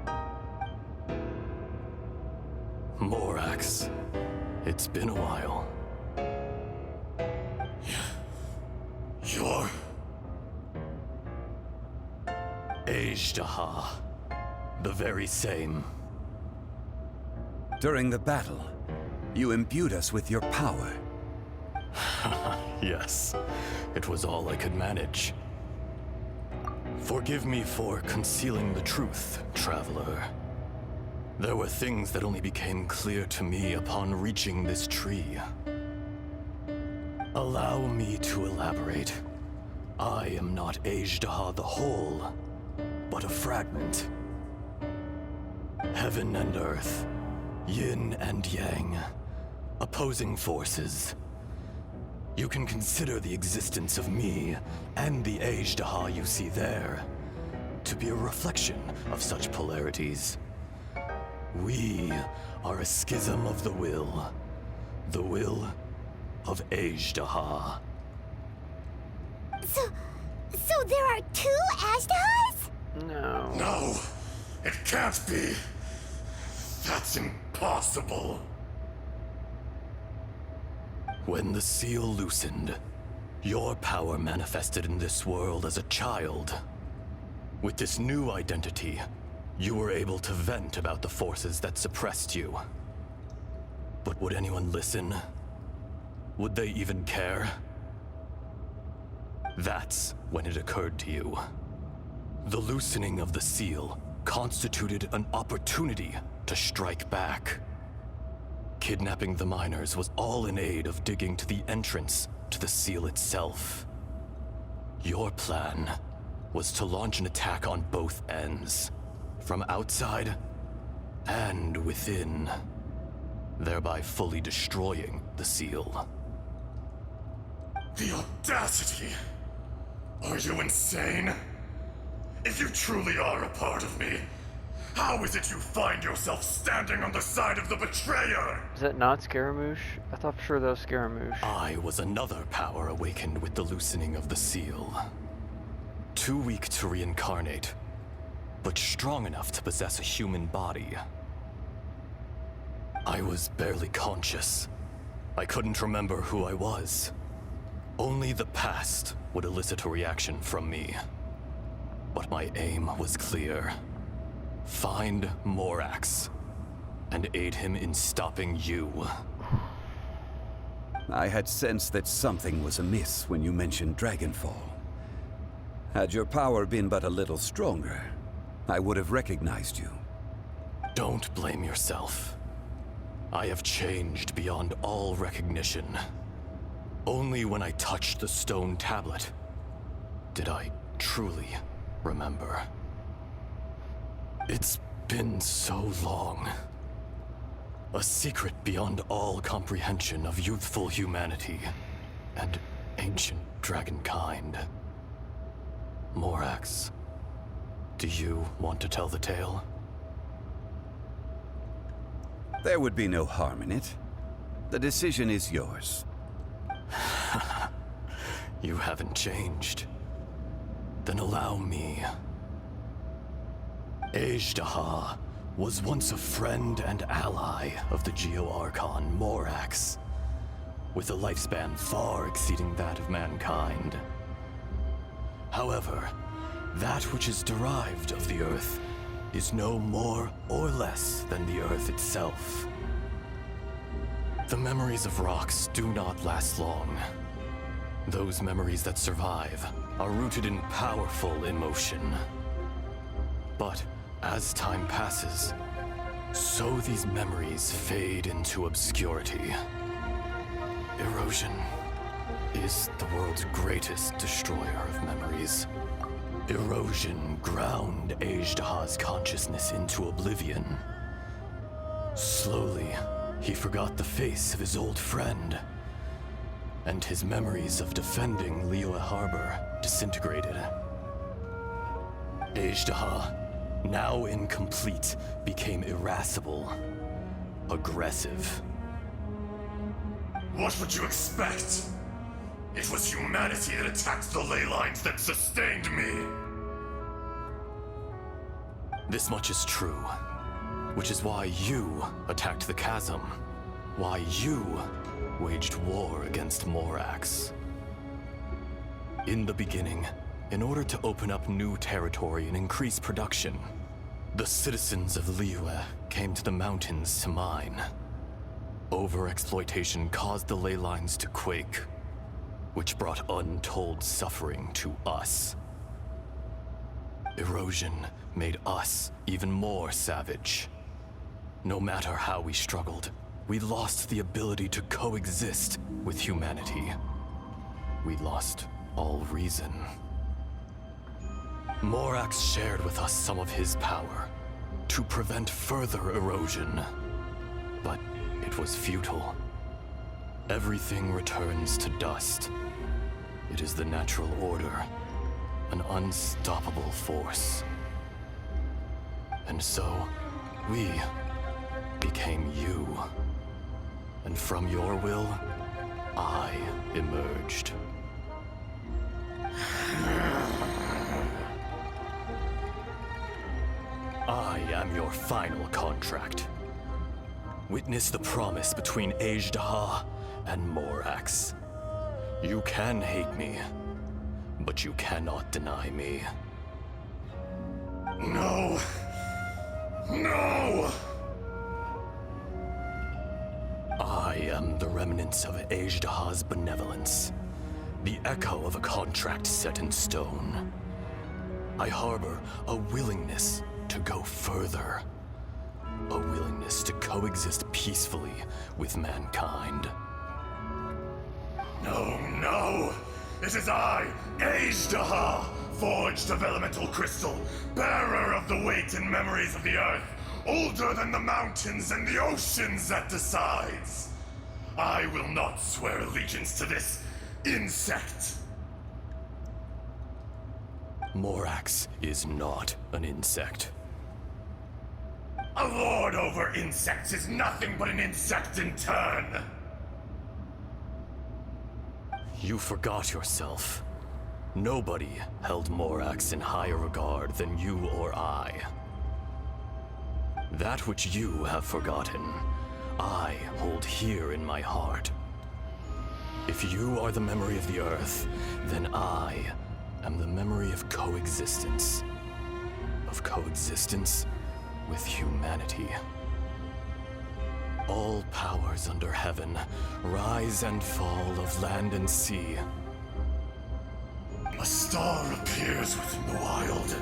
Morax. It's been a while. You're... Azhdaha. The very same. During the battle, you imbued us with your power. Yes. It was all I could manage. Forgive me for concealing the truth, Traveler. There were things that only became clear to me upon reaching this tree. Allow me to elaborate. I am not Azhdaha the whole, but a fragment. Heaven and earth, yin and yang, opposing forces. You can consider the existence of me and the Azhdaha you see there to be a reflection of such polarities. We are a schism of the will of Azhdaha. So there are two Azhdahas? No. No! It can't be! That's impossible! When the seal loosened, your power manifested in this world as a child. With this new identity, you were able to vent about the forces that suppressed you. But would anyone listen? Would they even care? That's when it occurred to you. The loosening of the seal constituted an opportunity to strike back. Kidnapping the miners was all in aid of digging to the entrance to the seal itself. Your plan was to launch an attack on both ends, from outside and within, thereby fully destroying the seal. The audacity! Are you insane? If you truly are a part of me, how is it you find yourself standing on the side of the betrayer? Is that not Scaramouche? I thought for sure that was Scaramouche. I was another power awakened with the loosening of the seal. Too weak to reincarnate, but strong enough to possess a human body. I was barely conscious. I couldn't remember who I was. Only the past would elicit a reaction from me. But my aim was clear. Find Morax and aid him in stopping you. I had sensed that something was amiss when you mentioned Dragonfall. Had your power been but a little stronger, I would have recognized you. Don't blame yourself. I have changed beyond all recognition. Only when I touched the stone tablet did I truly remember. It's been so long. A secret beyond all comprehension of youthful humanity and ancient dragonkind. Morax, do you want to tell the tale? There would be no harm in it. The decision is yours. You haven't changed. Then allow me. Azhdaha was once a friend and ally of the Geo-Archon Morax, with a lifespan far exceeding that of mankind. However, that which is derived of the Earth is no more or less than the Earth itself. The memories of rocks do not last long. Those memories that survive are rooted in powerful emotion. But as time passes, so these memories fade into obscurity. Erosion is the world's greatest destroyer of memories. Erosion ground Azhdaha's consciousness into oblivion. Slowly, he forgot the face of his old friend, and his memories of defending Liyue Harbor disintegrated. Azhdaha, now incomplete, became irascible, aggressive. What would you expect? It was humanity that attacked the ley lines that sustained me. This much is true, which is why you attacked the chasm, why you waged war against Morax. In the beginning, in order to open up new territory and increase production, the citizens of Liyue came to the mountains to mine. Overexploitation caused the ley lines to quake, which brought untold suffering to us. Erosion made us even more savage. No matter how we struggled, we lost the ability to coexist with humanity. We lost all reason. Morax shared with us some of his power to prevent further erosion, but it was futile. Everything returns to dust. It is the natural order, an unstoppable force. And so, we became you. And from your will, I emerged. I am your final contract. Witness the promise between Azhdaha and Morax. You can hate me, but you cannot deny me. No! No! I am the remnants of Azhdaha's benevolence, the echo of a contract set in stone. I harbor a willingness to go further, a willingness to coexist peacefully with mankind. No, no! It is I, Azhdaha, forged of elemental crystal, bearer of the weight and memories of the earth, older than the mountains and the oceans that decides. I will not swear allegiance to this insect. Morax is not an insect. A lord over insects is nothing but an insect in turn! You forgot yourself. Nobody held Morax in higher regard than you or I. That which you have forgotten, I hold here in my heart. If you are the memory of the Earth, then I am the memory of coexistence. Of coexistence with humanity. All powers under heaven, rise and fall of land and sea. A star appears within the wild.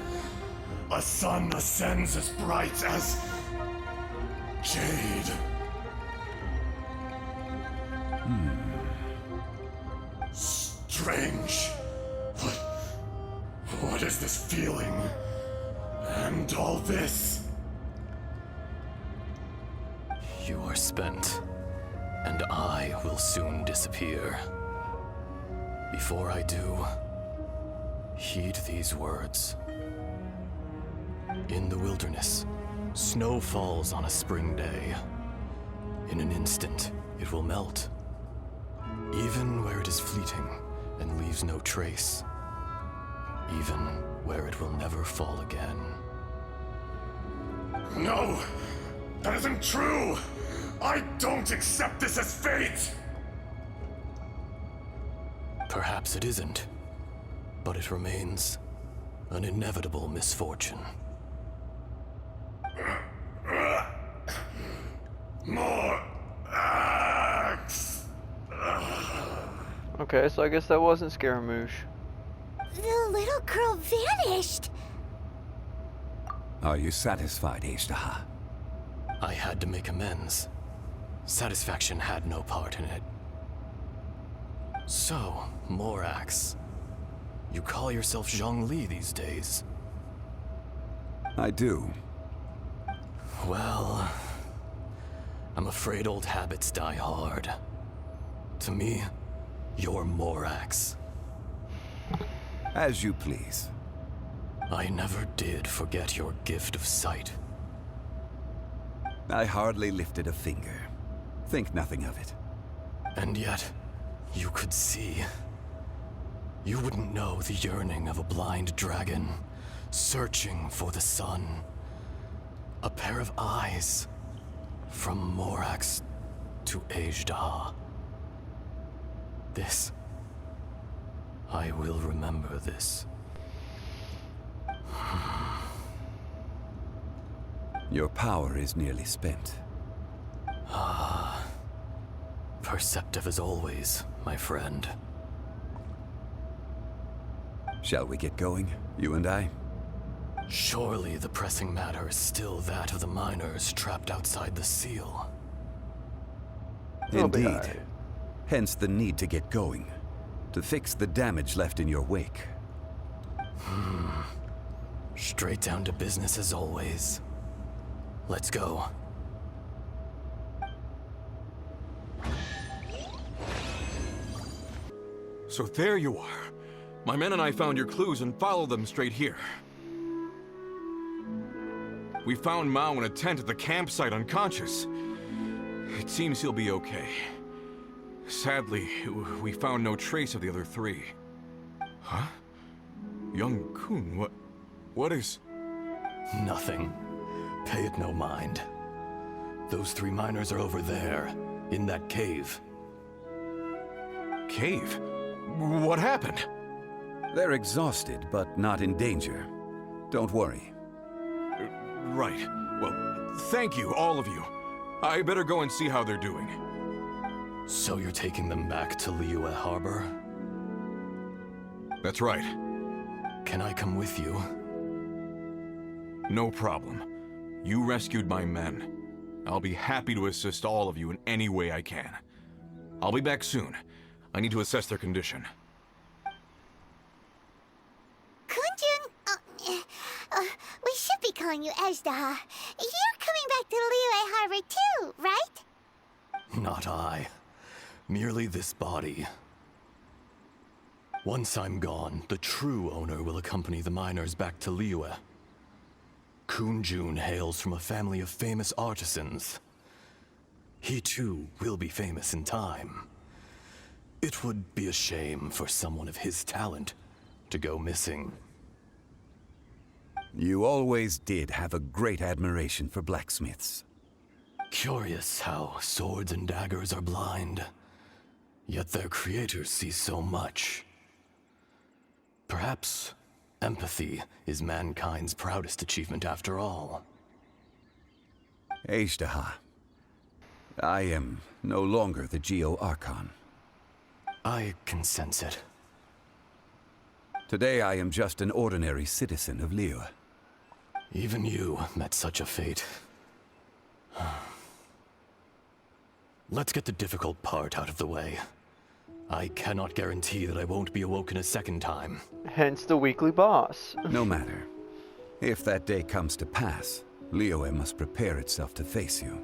A sun ascends as bright as jade. Strange. What is this feeling? And all this? You are spent, and I will soon disappear. Before I do, heed these words. In the wilderness, snow falls on a spring day. In an instant, it will melt. Even where it is fleeting and leaves no trace. Even where it will never fall again. No! That isn't true! I don't accept this as fate! Perhaps it isn't, but it remains an inevitable misfortune. More axe! Okay, so I guess that wasn't Scaramouche. The little girl vanished. Are you satisfied, Azhdaha? I had to make amends. Satisfaction had no part in it. So, Morax, you call yourself Zhongli these days? I do. Well, I'm afraid old habits die hard. To me, you're Morax. As you please. I never did forget your gift of sight. I hardly lifted a finger. Think nothing of it. And yet, you could see. You wouldn't know the yearning of a blind dragon, searching for the sun. A pair of eyes, from Morax to Azhdaha. This. I will remember this. Your power is nearly spent. Perceptive as always, my friend. Shall we get going, you and I? Surely the pressing matter is still that of the miners trapped outside the seal. Indeed. Hence the need to get going. To fix the damage left in your wake. Straight down to business as always. Let's go. So there you are. My men and I found your clues and followed them straight here. We found Mao in a tent at the campsite unconscious. It seems he'll be okay. Sadly, we found no trace of the other three. Huh? Young Kun, what is... Nothing. Pay it no mind. Those three miners are over there, in that cave. Cave? What happened? They're exhausted, but not in danger. Don't worry. Right. Well, thank you, all of you. I better go and see how they're doing. So you're taking them back to Liyue Harbor? That's right. Can I come with you? No problem. You rescued my men. I'll be happy to assist all of you in any way I can. I'll be back soon. I need to assess their condition. Kunjun, we should be calling you Azhdaha. You're coming back to Liyue Harbor too, right? Not I. Merely this body. Once I'm gone, the true owner will accompany the miners back to Liyue. Kunjun hails from a family of famous artisans. He too will be famous in time. It would be a shame for someone of his talent to go missing. You always did have a great admiration for blacksmiths. Curious how swords and daggers are blind, yet their creators see so much. Perhaps empathy is mankind's proudest achievement after all. Azhdaha, I am no longer the Geo-Archon. I can sense it. Today I am just an ordinary citizen of Liyue. Even you met such a fate. Let's get the difficult part out of the way. I cannot guarantee that I won't be awoken a second time. Hence the weekly boss. No matter. If that day comes to pass, Liyue must prepare itself to face you.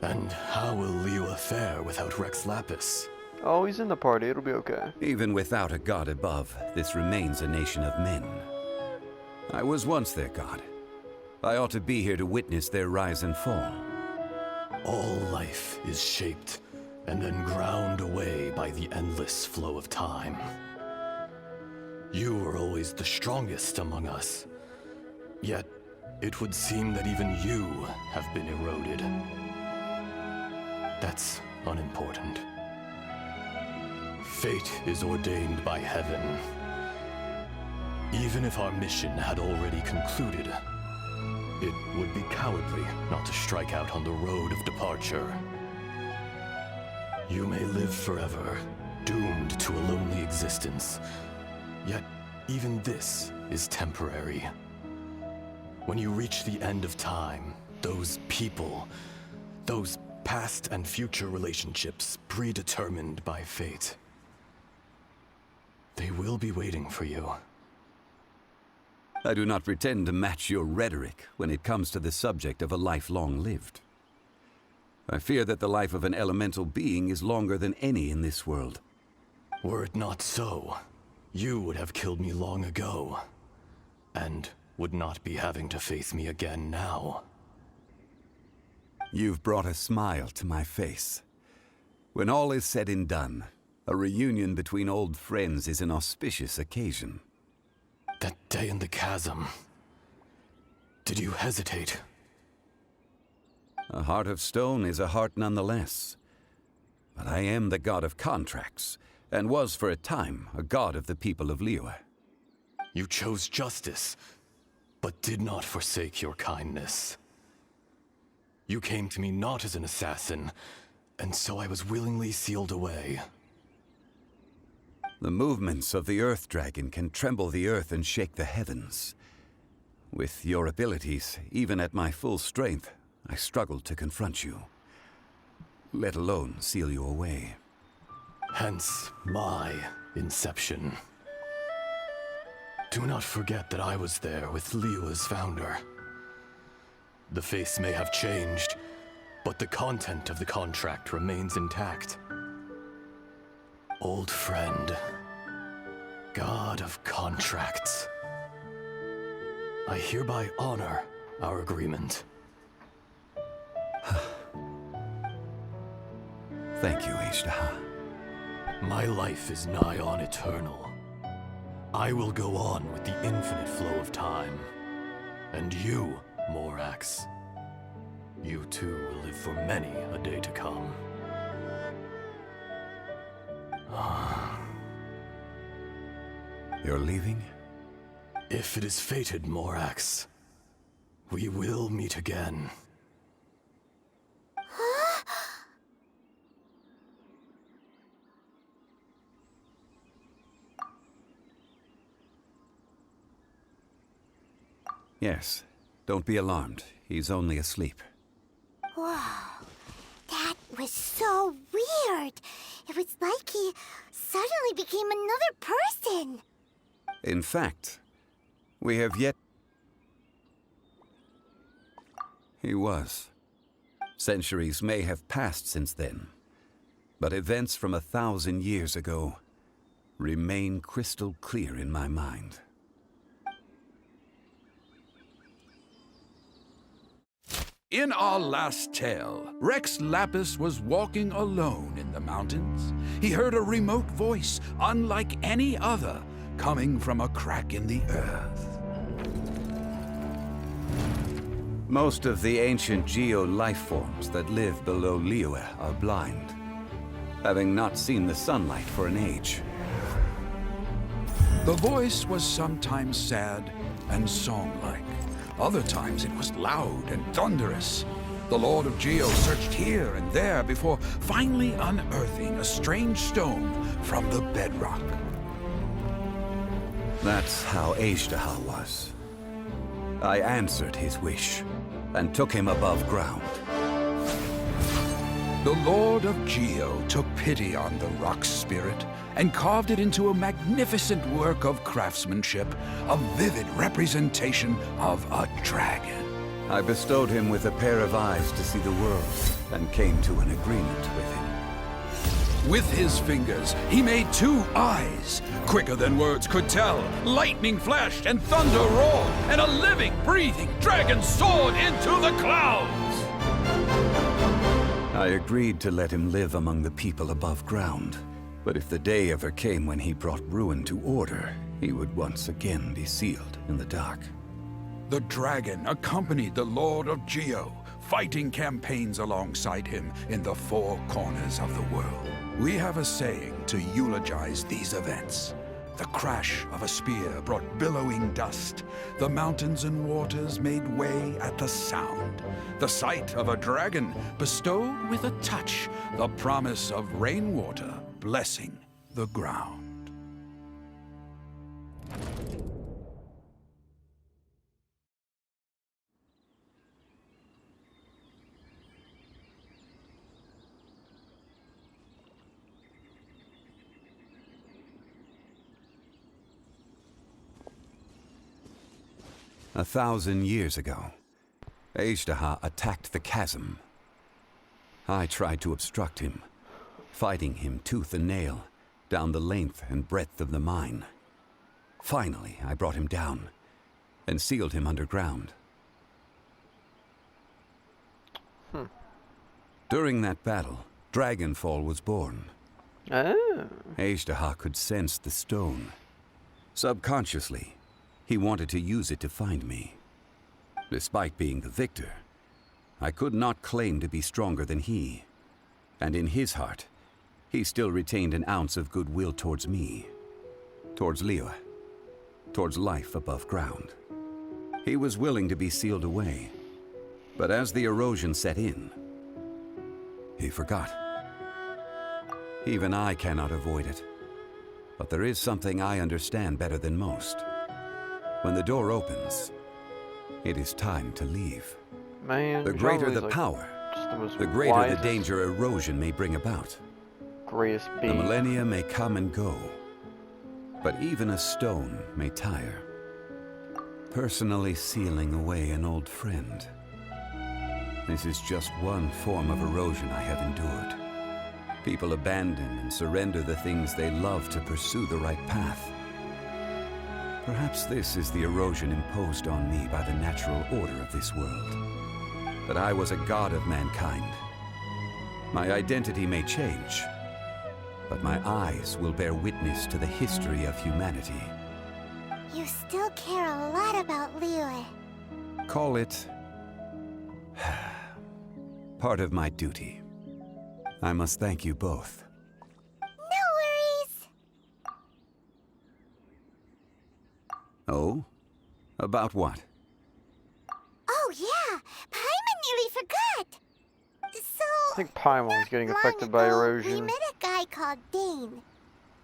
And how will Liyue fare without Rex Lapis? Oh, he's in the party. It'll be okay. Even without a god above, this remains a nation of men. I was once their god. I ought to be here to witness their rise and fall. All life is shaped and then ground away by the endless flow of time. You were always the strongest among us. Yet, it would seem that even you have been eroded. That's unimportant. Fate is ordained by heaven. Even if our mission had already concluded, it would be cowardly not to strike out on the road of departure. You may live forever, doomed to a lonely existence. Yet, even this is temporary. When you reach the end of time, those people, those past and future relationships predetermined by fate, they will be waiting for you. I do not pretend to match your rhetoric when it comes to the subject of a life long lived. I fear that the life of an elemental being is longer than any in this world. Were it not so, you would have killed me long ago, and would not be having to face me again now. You've brought a smile to my face. When all is said and done, a reunion between old friends is an auspicious occasion. That day in the chasm, did you hesitate? A heart of stone is a heart nonetheless. But I am the god of contracts, and was for a time a god of the people of Liyue. You chose justice, but did not forsake your kindness. You came to me not as an assassin, and so I was willingly sealed away. The movements of the Earth Dragon can tremble the earth and shake the heavens. With your abilities, even at my full strength, I struggled to confront you, let alone seal you away. Hence my inception. Do not forget that I was there with Liyue's founder. The face may have changed, but the content of the contract remains intact. Old friend, god of contracts, I hereby honor our agreement. Thank you, Azhdaha. My life is nigh on eternal. I will go on with the infinite flow of time. And you, Morax, you too will live for many a day to come. You're leaving? If it is fated, Morax, we will meet again. Yes. Don't be alarmed. He's only asleep. Whoa. That was so weird. It was like he suddenly became another person. In fact, we have yet... He was. Centuries may have passed since then, but events from 1,000 years ago remain crystal clear in my mind. In our last tale, Rex Lapis was walking alone in the mountains. He heard a remote voice, unlike any other, coming from a crack in the earth. Most of the ancient geo life forms that live below Liyue are blind, having not seen the sunlight for an age. The voice was sometimes sad and song-like. Other times it was loud and thunderous. The Lord of Geo searched here and there before finally unearthing a strange stone from the bedrock. That's how Azhdaha was. I answered his wish and took him above ground. The Lord of Geo took pity on the rock spirit and carved it into a magnificent work of craftsmanship, a vivid representation of a dragon. I bestowed him with a pair of eyes to see the world and came to an agreement with him. With his fingers, he made 2 eyes, quicker than words could tell. Lightning flashed and thunder roared, and a living, breathing dragon soared into the clouds. I agreed to let him live among the people above ground. But if the day ever came when he brought ruin to order, he would once again be sealed in the dark. The dragon accompanied the Lord of Geo, fighting campaigns alongside him in the 4 corners of the world. We have a saying to eulogize these events. The crash of a spear brought billowing dust. The mountains and waters made way at the sound. The sight of a dragon bestowed with a touch the promise of rainwater blessing the ground. A 1,000 years ago, Azhdaha attacked the chasm. I tried to obstruct him, fighting him tooth and nail down the length and breadth of the mine. Finally, I brought him down and sealed him underground. During that battle, Dragonfall was born. Azhdaha could sense the stone. Subconsciously, he wanted to use it to find me. Despite being the victor, I could not claim to be stronger than he. And in his heart, he still retained an ounce of goodwill towards me, towards Liyue, towards life above ground. He was willing to be sealed away, but as the erosion set in, he forgot. Even I cannot avoid it, but there is something I understand better than most. When the door opens, it is time to leave. Man, the greater the like power, the greater wisest, the danger erosion may bring about. greatest The being. millennia may come and go, but even a stone may tire. Personally sealing away an old friend. This is just one form of erosion I have endured. People abandon and surrender the things they love to pursue the right path. Perhaps this is the erosion imposed on me by the natural order of this world. That I was a god of mankind. My identity may change, but my eyes will bear witness to the history of humanity. You still care a lot about Liyue. Call it part of my duty. I must thank you both. No worries. Oh? About what? Oh yeah, Paimon nearly forgot. So I think Paimon's getting not affected long by ago, We erosion. met a guy called Dane.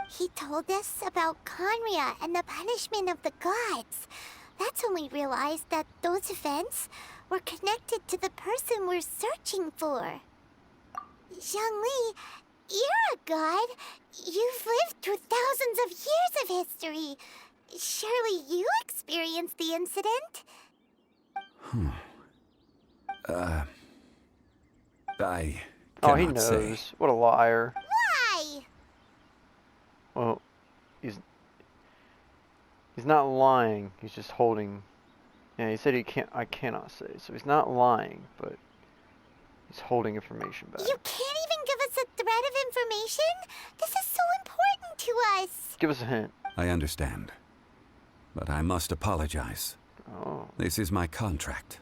He told us about Conria and the punishment of the gods. That's when we realized that those events were connected to the person we're searching for. Zhongli, you're a god. You've lived through thousands of years of history. Surely you experienced the incident? I Oh, he cannot say. knows. What a liar. Why? Well, he's not lying. He's just holding. Yeah, he said he can't. I cannot say. So he's not lying, but he's holding information back. You can't even give us a thread of information? This is so important to us. Give us a hint. I understand. But I must apologize. Oh. This is my contract.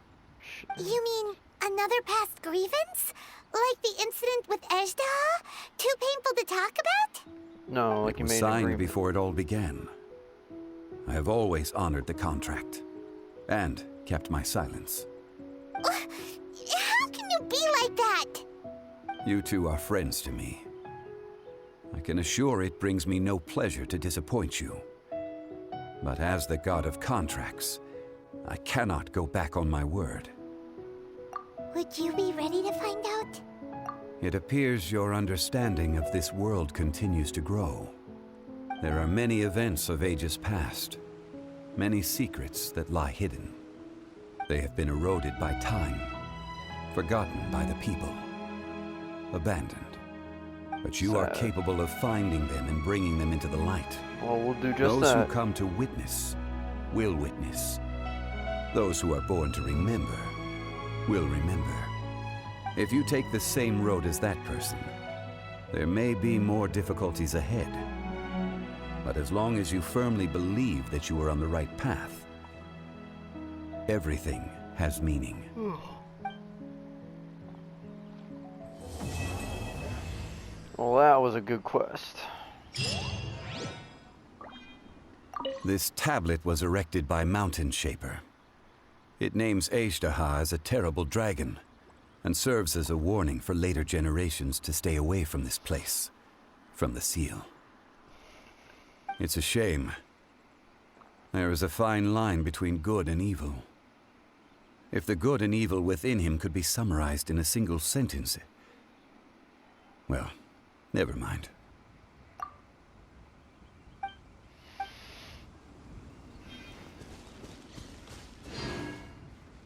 You mean another past grievance? Like the incident with Azhdaha? Too painful to talk about? No, like It you was made an signed agreement. before it all began. I have always honored the contract. And kept my silence. How can you be like that? You two are friends to me. I can assure it brings me no pleasure to disappoint you. But as the god of contracts, I cannot go back on my word. Would you be ready to find out? It appears your understanding of this world continues to grow. There are many events of ages past, many secrets that lie hidden. They have been eroded by time, forgotten by the people, abandoned. But you are capable of finding them and bringing them into the light. Well, we'll do just Those that. who come to witness will witness. Those who are born to remember will remember. If you take the same road as that person, there may be more difficulties ahead. But as long as you firmly believe that you are on the right path, everything has meaning. Well, that was a good quest. This tablet was erected by Mountain Shaper. It names Azhdaha as a terrible dragon, and serves as a warning for later generations to stay away from this place, from the seal. It's a shame. There is a fine line between good and evil. If the good and evil within him could be summarized in a single sentence... Well, never mind.